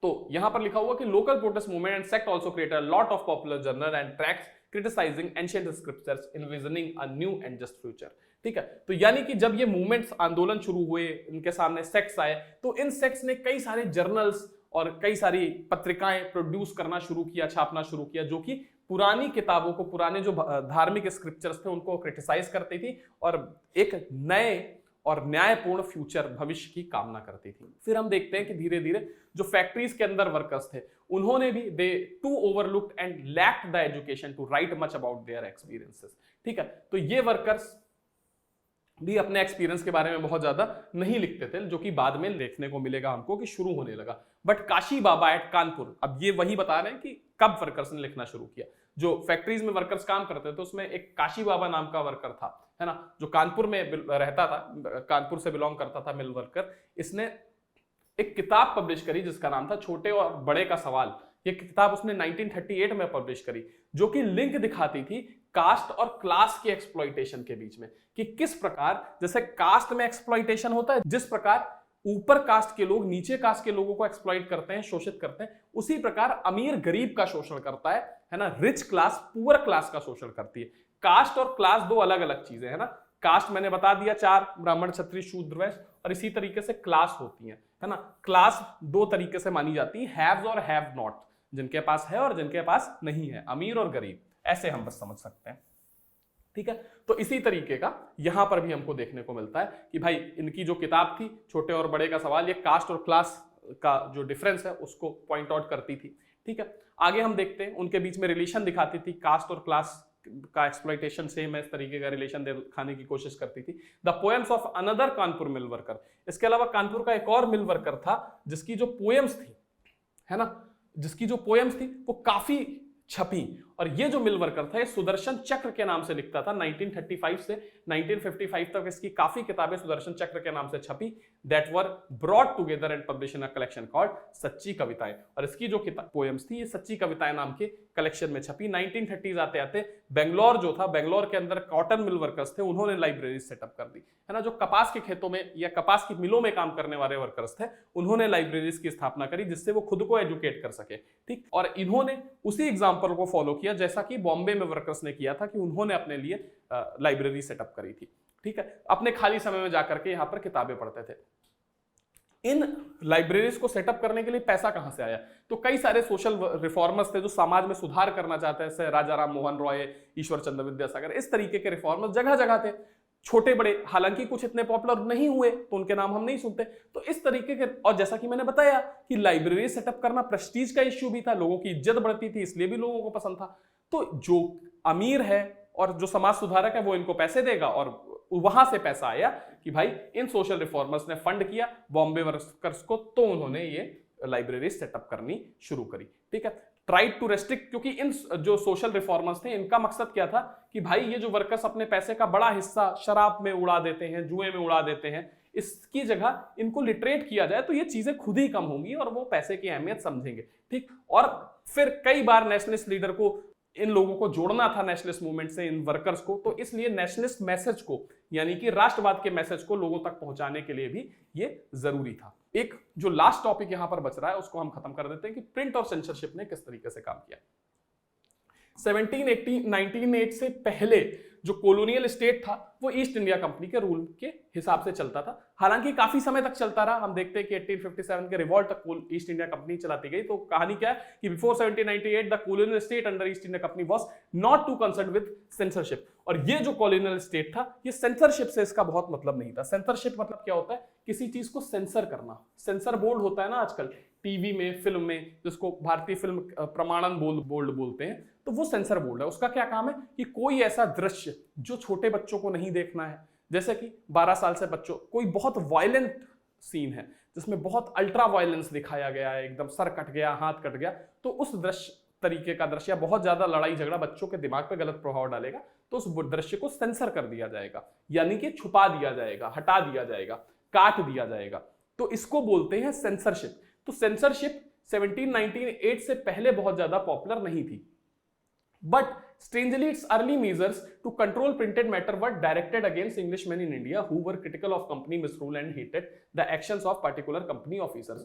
तो यहां पर लिखा हुआ कि local protest movement and sect also created a lot of popular journal and tracts criticizing ancient scriptures, envisioning a new and just future। ठीक है, तो यानी कि जब ये मूवमेंट्स आंदोलन शुरू हुए, इनके सामने सेक्ट्स आए, तो इन सेक्ट्स ने कई सारे जर्नल्स और कई सारी पत्रिकाएं प्रोड्यूस करना शुरू किया, छापना शुरू किया, जो कि पुरानी किताबों को, पुराने जो धार्मिक स्क्रिप्चर्स थे उनको क्रिटिसाइज करती थी और एक नए और न्यायपूर्ण फ्यूचर, भविष्य की कामना करती थी। फिर हम देखते हैं कि धीरे धीरे जो फैक्ट्रीज के अंदर वर्कर्स थे उन्होंने भी they too overlooked and lacked the education to write much about their experiences. ठीक है, तो ये वर्कर्स भी अपने एक्सपीरियंस के बारे में बहुत ज्यादा नहीं लिखते थे, जो कि बाद में देखने को मिलेगा हमको कि शुरू होने लगा। बट काशी बाबा एट कानपुर, अब ये वही बता रहे हैं कि कब वर्कर्स ने लिखना शुरू किया। जो फैक्ट्रीज में वर्कर्स काम करते थे उसमें एक काशी बाबा नाम का वर्कर था, है ना, जो कानपुर में रहता था, कानपुर से बिलोंग करता था, मिल वर्कर। इसने एक किताब पब्लिश करी जिसका नाम था छोटे और बड़े का सवाल। ये किताब उसने 1938 में पब्लिश करी, जो कि लिंक दिखाती थी कास्ट और क्लास की एक्सप्लॉइटेशन के बीच में, कि किस प्रकार जैसे कास्ट में एक्सप्लॉइटेशन होता है, जिस प्रकार ऊपर कास्ट के लोग नीचे कास्ट के लोगों को एक्सप्लॉइट करते हैं, शोषित करते हैं, उसी प्रकार अमीर गरीब का शोषण करता है ना, रिच क्लास पुअर क्लास का शोषण करती है। कास्ट और क्लास दो अलग अलग चीजें है ना। कास्ट मैंने बता दिया 4, ब्राह्मण क्षत्रिय शूद्र वैश्य, और इसी तरीके से क्लास होती है ना। क्लास दो तरीके से मानी जाती है, हैव्स और हैव नॉट, जिनके पास है और जिनके पास नहीं है, अमीर और गरीब, ऐसे हम बस समझ सकते हैं। ठीक है, तो इसी तरीके का यहां पर भी हमको देखने को मिलता है कि भाई इनकी जो किताब थी छोटे और बड़े का सवाल, ये कास्ट और क्लास का जो डिफरेंस है उसको पॉइंट आउट करती थी। ठीक है, आगे हम देखते हैं उनके बीच में रिलेशन दिखाती थी, कास्ट और क्लास का एक्सप्लॉइटेशन सेम है, इस तरीके का रिलेशन दिखाने की कोशिश करती थी। The poems of another Kanpur mill worker, इसके अलावा कानपुर का एक और मिल वर्कर था जिसकी जो पोएम्स थी, है ना, जिसकी जो पोएम्स थी वो काफी छपी, और ये जो मिल वर्कर था ये सुदर्शन चक्र के नाम से लिखता था। 1935 से 1955 तक इसकी काफी किताबें सुदर्शन चक्र के नाम से छपी, that were brought together and publish in a collection called सच्ची कविताएं। और इसकी जो पोएम्स थी ये सच्ची कविताएं नाम के कलेक्शन में छपी। 1930s आते आते बेंगलोर जो था, बेंगलोर के अंदर कॉटन मिल वर्कर्स थे, उन्होंने लाइब्रेरी सेटअप कर दी, है ना। जो कपास के खेतों में या कपास की मिलों में काम करने वाले वर्कर्स थे उन्होंने लाइब्रेरीज की स्थापना करी, जिससे वो खुद को एजुकेट कर सके। ठीक, और इन्होंने उसी एग्जाम्पल को फॉलो किया जैसा कि बॉम्बे में वर्कर्स ने किया था, कि उन्होंने अपने लिए लाइब्रेरी सेटअप करी थी। ठीक है, अपने खाली समय में जाकर के यहाँ पर किताबें पढ़ते थे। इन लाइब्रेरीज को सेटअप करने के लिए पैसा कहां से आया? तो कई सारे सोशल रिफॉर्मर्स थे जो समाज में सुधार करना चाहते हैं, जैसे राजा राम मोहन रॉय, ईश्वर चंद्र विद्यासागर, इस तरीके के रिफॉर्मर्स जगह जगह थे, छोटे बड़े, हालांकि कुछ इतने पॉपुलर नहीं हुए तो उनके नाम हम नहीं सुनते। तो इस तरीके के, और जैसा कि मैंने बताया कि लाइब्रेरी सेटअप करना प्रेस्टीज का इश्यू भी था, लोगों की इज्जत बढ़ती थी, इसलिए भी लोगों को पसंद था। तो जो अमीर है और जो समाज सुधारक है वो इनको पैसे देगा, और वहां से पैसा आया कि भाई इन सोशल रिफॉर्मर्स ने फंड किया बॉम्बे वर्कर्स को, तो उन्होंने ये लाइब्रेरी सेटअप करनी शुरू करी। ठीक है, ट्राइड टू रेस्ट्रिक्ट, क्योंकि इन जो सोशल रिफॉर्मर्स थे इनका मकसद क्या था कि भाई ये जो वर्कर्स अपने पैसे का बड़ा हिस्सा शराब में उड़ा देते हैं, जुए में उड़ा देते हैं, इसकी जगह इनको लिटरेट किया जाए तो ये चीजें खुद ही कम होंगी और वो पैसे की अहमियत समझेंगे। ठीक, और फिर कई बार नेशनलिस्ट लीडर को इन लोगों को जोड़ना था नेशनलिस्ट मूवमेंट से, इन वर्कर्स को, तो इसलिए नेशनलिस्ट मैसेज को, यानी कि राष्ट्रवाद के मैसेज को लोगों तक पहुंचाने के लिए भी ये जरूरी था। एक जो लास्ट टॉपिक यहां पर बच रहा है उसको हम खत्म कर देते हैं कि प्रिंट और सेंसरशिप ने किस तरीके से काम किया। 1908 से पहले जो कॉलोनियल स्टेट था वो ईस्ट इंडिया कंपनी के रूल के हिसाब से चलता था। हालांकि काफी समय तक चलता रहा, हम देखते हैं कि 1857 के रिवॉल्ट तक ईस्ट इंडिया कंपनी चलाती गई। तो कहानी क्या है कि before 1798 the colonial state under East India Company was not too concern with censorship. और ये जो कॉलोनियल स्टेट था ये सेंसरशिप से इसका बहुत मतलब नहीं था। सेंसरशिप मतलब क्या होता है? किसी चीज को सेंसर करना। सेंसर बोर्ड होता है ना आजकल टीवी में, फिल्म में, जिसको भारतीय फिल्म प्रमाणन बोर्ड बोलते हैं, तो वो सेंसर बोर्ड है। उसका क्या काम है कि कोई ऐसा दृश्य जो छोटे बच्चों को नहीं देखना है, जैसे कि 12 साल से बच्चों, कोई बहुत वायलेंट सीन है जिसमें बहुत अल्ट्रा वायलेंस दिखाया गया है, एकदम सर कट गया, हाथ कट गया, तो उस दृश्य तरीके का दृश्य, बहुत ज्यादा लड़ाई झगड़ा बच्चों के दिमाग पे गलत प्रभाव डालेगा, तो उस दृश्य को सेंसर कर दिया जाएगा, यानी कि छुपा दिया जाएगा, हटा दिया जाएगा, काट दिया जाएगा। तो इसको बोलते हैं सेंसरशिप। तो सेंसरशिप 1798 से पहले बहुत ज्यादा पॉपुलर नहीं थी, but strangely its early measures to control printed matter were directed against Englishmen in India who were critical of company misrule and hated the actions of particular company officers।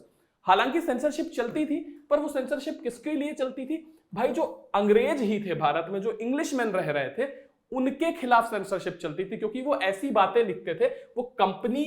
हालांकि censorship चलती थी, पर वो censorship किसके लिए चलती थी? भाई जो अंग्रेज ही थे भारत में, जो इंग्लिशमैन रह रहे थे, उनके खिलाफ सेंसरशिप चलती थी, क्योंकि वो ऐसी बातें लिखते थे, वो कंपनी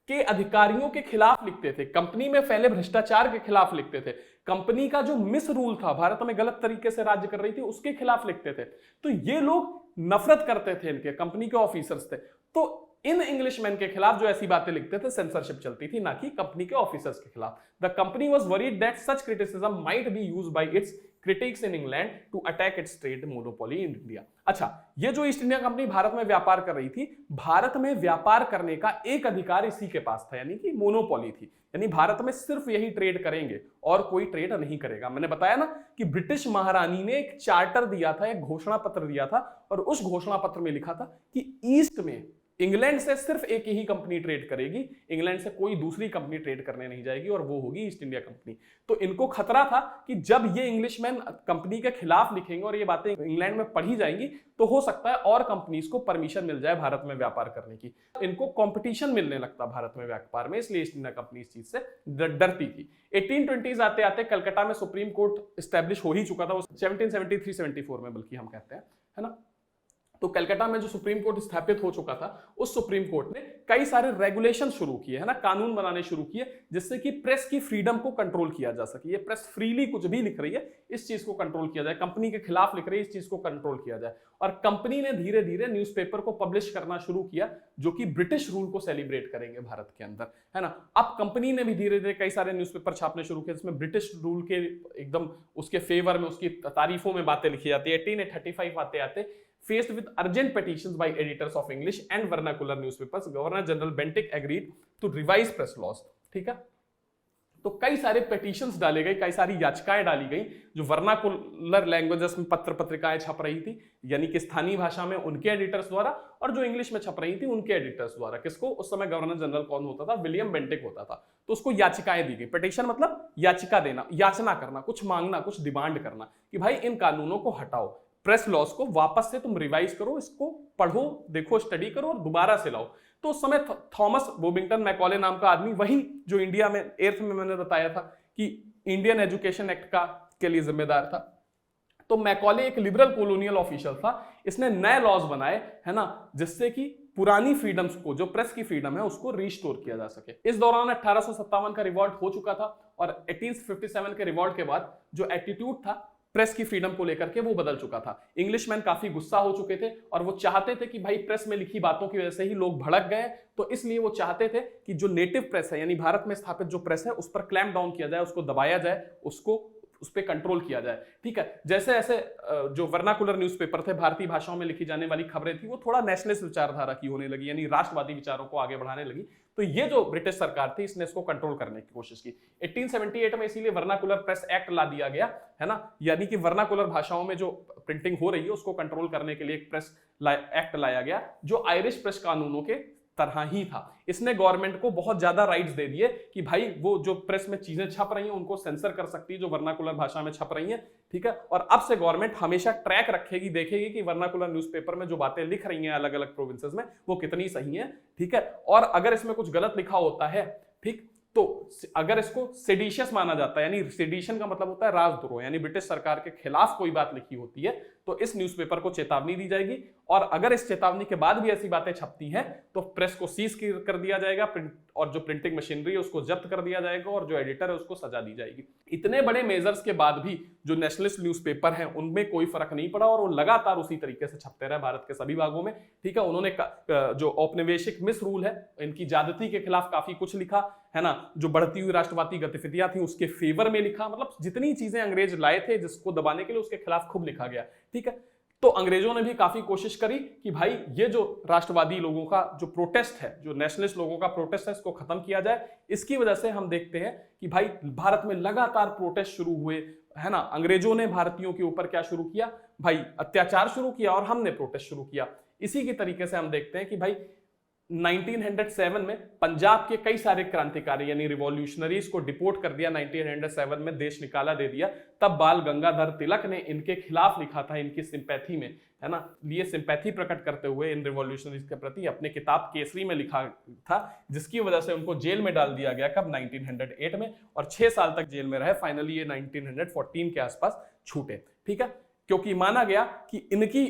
के अधिकारियों के खिलाफ लिखते थे, कंपनी में फैले भ्रष्टाचार के खिलाफ लिखते थे, कंपनी का जो मिस रूल था, भारत में गलत तरीके से राज्य कर रही थी, उसके खिलाफ लिखते थे। तो ये लोग नफरत करते थे, इनके कंपनी के ऑफिसर्स थे, तो इन इंग्लिशमैन के खिलाफ जो ऐसी बातें लिखते थे सेंसरशिप चलती थी, ना कि कंपनी के ऑफिसर्स के खिलाफ। The company was worried that such criticism might be used by its critics in England to attack its trade monopoly in India. अच्छा, ये जो ईस्ट इंडिया कंपनी भारत में व्यापार कर रही थी, भारत में व्यापार करने का एक अधिकार इसी के पास था, यानी कि मोनोपोली थी, यानी भारत में सिर्फ यही ट्रेड करेंगे और कोई ट्रेड नहीं करेगा। मैंने बताया ना कि ब्रिटिश महारानी ने एक चार्टर दिया था, एक घोषणा पत्र दिया था, और उस घोषणा पत्र में लिखा था कि ईस्ट में इंग्लैंड से सिर्फ एक ही कंपनी ट्रेड करेगी, इंग्लैंड से कोई दूसरी कंपनी ट्रेड करने नहीं जाएगी, और वो होगी ईस्ट इंडिया कंपनी। तो इनको खतरा था कि जब ये इंग्लिशमैन कंपनी के खिलाफ लिखेंगे और ये बातें इंग्लैंड में पढ़ी जाएंगी, तो हो सकता है और कंपनीज को परमिशन मिल जाए भारत में व्यापार करने की, इनको कंपटीशन मिलने लगता भारत में व्यापार में, इसलिए ईस्ट इंडिया कंपनी इस चीज से डरती थी। 1820s आते आते कलकत्ता में सुप्रीम कोर्ट स्टैब्लिश हो ही चुका था, 1773-74 में बल्कि हम कहते हैं, है ना। तो कलकत्ता में जो सुप्रीम कोर्ट स्थापित हो चुका था, उस सुप्रीम कोर्ट ने कई सारे रेगुलेशन शुरू किए, है ना, कानून बनाने शुरू किए, जिससे कि प्रेस की फ्रीडम को कंट्रोल किया जा सके। ये प्रेस फ्रीली कुछ भी लिख रही है, इस चीज को कंट्रोल किया जाए, कंपनी के खिलाफ लिख रही है, इस चीज को कंट्रोल किया जाए। और कंपनी ने धीरे धीरे न्यूज़पेपर को पब्लिश करना शुरू किया, जो कि ब्रिटिश रूल को सेलिब्रेट करेंगे भारत के अंदर, है ना। अब कंपनी ने भी धीरे धीरे कई सारे न्यूज़पेपर छापने शुरू किए, जिसमें ब्रिटिश रूल के एकदम उसके फेवर में, उसकी तारीफों में बातें लिखी जाती है। 1835 आते आते faced with urgent petitions by editors of English and vernacular newspapers, Governor General Bentinck agreed to revise press laws। ठीक है, तो कई सारे पेटिशंस डाले गए, कई सारी याचिकाएं डाली गई, जो वर्नाकुलर लैंग्वेजेस में पत्र पत्रिकाएं छप रही थी, यानी कि स्थानीय भाषा में उनके एडिटर्स द्वारा, और जो इंग्लिश में छप रही थी उनके एडिटर्स द्वारा। किसको? उस समय गवर्नर जनरल कौन होता था? विलियम बेंटिक होता था। तो उसको याचिकाएं दी गई। पिटीशन मतलब याचिका देना, याचना करना, कुछ मांगना, कुछ डिमांड करना कि भाई इन कानूनों को हटाओ, प्रेस लॉज को वापस से तुम रिवाइज करो, इसको पढ़ो, देखो, स्टडी करो और दोबारा से लाओ। तो उस समय थॉमस बोबिंगटन मैकॉले नाम का आदमी, वही जो इंडिया में 8th में मैंने बताया था कि इंडियन एजुकेशन एक्ट का के लिए जिम्मेदार था, तो मैकॉले एक लिबरल कॉलोनियल ऑफिसर था। इसने नए लॉज बनाए, है ना, जिससे कि पुरानी फ्रीडम्स को, जो प्रेस की फ्रीडम है, उसको रिस्टोर किया जा सके। इस दौरान 1857 का रिवॉल्ट हो चुका था, और 1857 के रिवॉल्ट के बाद जो एटीट्यूड था प्रेस की फ्रीडम को लेकर के, वो बदल चुका था। इंग्लिशमैन काफी गुस्सा हो चुके थे, और वो चाहते थे कि भाई प्रेस में लिखी बातों की वजह से ही लोग भड़क गए, तो इसलिए वो चाहते थे कि जो नेटिव प्रेस है, यानी भारत में स्थापित जो प्रेस है, उस पर क्लैम्प डाउन किया जाए, उसको दबाया जाए, उसको उस पर कंट्रोल किया जाए। ठीक है, जैसे ऐसे जो वर्नाकुलर न्यूज़पेपर थे, भारतीय भाषाओं में लिखी जाने वाली खबरें थी, वो थोड़ा नेशनलिस्ट विचारधारा की होने लगी, यानी राष्ट्रवादी विचारों को आगे बढ़ाने लगी। तो ये जो ब्रिटिश सरकार थी, इसने इसको कंट्रोल करने की कोशिश की। 1878 में इसीलिए वर्नाकुलर प्रेस एक्ट ला दिया गया, है ना, यानी कि वर्नाकुलर भाषाओं में जो प्रिंटिंग हो रही है उसको कंट्रोल करने के लिए एक प्रेस एक्ट लाया गया, जो आयरिश प्रेस कानूनों के तरह ही था। इसने गवर्नमेंट को बहुत ज्यादा राइट्स दे दिए कि भाई वो जो प्रेस में चीजें छप रही हैं उनको सेंसर कर सकती है, जो वर्नाकुलर भाषा में छप रही हैं। ठीक है, और अब से गवर्नमेंट हमेशा ट्रैक रखेगी, देखेगी कि वर्नाकुलर न्यूज़पेपर में जो बातें लिख रही हैं अलग अलग प्रोविंसेस में, वो कितनी सही हैं। ठीक है, और अगर इसमें कुछ गलत लिखा होता है, ठीक, तो अगर इसको सेडिशियस माना जाता है, यानी सेडिशन का मतलब होता है राजद्रोह, यानी ब्रिटिश सरकार के खिलाफ कोई बात लिखी होती है, तो इस न्यूज़पेपर को चेतावनी दी जाएगी, और अगर इस चेतावनी के बाद भी ऐसी बातें छपती हैं तो प्रेस को सीज कर दिया जाएगा, और जो प्रिंटिंग मशीनरी है उसको जब्त कर दिया जाएगा, और जो एडिटर है उसको सजा दी जाएगी। इतने बड़े मेजर्स के बाद भी जो नेशनलिस्ट न्यूज़पेपर हैं उनमें कोई फर्क नहीं पड़ा, और वो लगातार उसी तरीके से छपते रहे भारत के सभी भागों में। ठीक है, उन्होंने जो औपनिवेशिक मिस रूल है, इनकी ज्यादती के खिलाफ काफी कुछ लिखा, है ना, जो बढ़ती हुई राष्ट्रवादी गतिविधियां थी उसके फेवर में लिखा, मतलब जितनी चीजें अंग्रेज लाए थे जिसको दबाने के लिए, उसके खिलाफ खूब लिखा गया। ठीक है, तो अंग्रेजों ने भी काफी कोशिश करी कि भाई ये जो राष्ट्रवादी लोगों का जो प्रोटेस्ट है, जो नेशनलिस्ट लोगों का प्रोटेस्ट है, इसको खत्म किया जाए। इसकी वजह से हम देखते हैं कि भाई भारत में लगातार प्रोटेस्ट शुरू हुए, है ना। अंग्रेजों ने भारतीयों के ऊपर क्या शुरू किया? भाई अत्याचार शुरू किया, और हमने प्रोटेस्ट शुरू किया। इसी की तरीके से हम देखते हैं कि भाई 1907 में पंजाब के कई सारे क्रांतिकारी यानी रिवॉल्यूशनरीज को डिपोर्ट कर दिया, 1907 में देश निकाला दे दिया। तब बाल गंगाधर तिलक ने इनके खिलाफ लिखा था, इनकी सिंपैथी में, है ना, लिए सिंपैथी प्रकट करते हुए इन रिवॉल्यूशनरीज के प्रति अपने किताब केसरी में लिखा था, जिसकी वजह से उनको जेल में डाल दिया गया। कब? 1908 में, और 6 साल तक जेल में रहे। फाइनली ये 1914 के आसपास छूटे, ठीक है, क्योंकि माना गया कि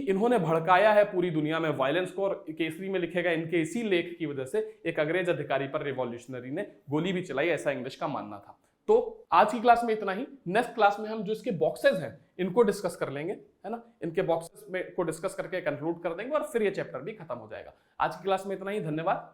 इन्होंने भड़काया है पूरी दुनिया में वायलेंस को, और केसरी में लिखेगा इनके इसी लेख की वजह से एक अंग्रेज अधिकारी पर रिवॉल्यूशनरी ने गोली भी चलाई, ऐसा इंग्लिश का मानना था। तो आज की क्लास में इतना ही। नेक्स्ट क्लास में हम जो इसके बॉक्सेस हैं इनको डिस्कस कर लेंगे, है ना, इनके बॉक्सेस में को डिस्कस करके कंक्लूड कर देंगे और फिर ये चैप्टर भी खत्म हो जाएगा। आज की क्लास में इतना ही, धन्यवाद।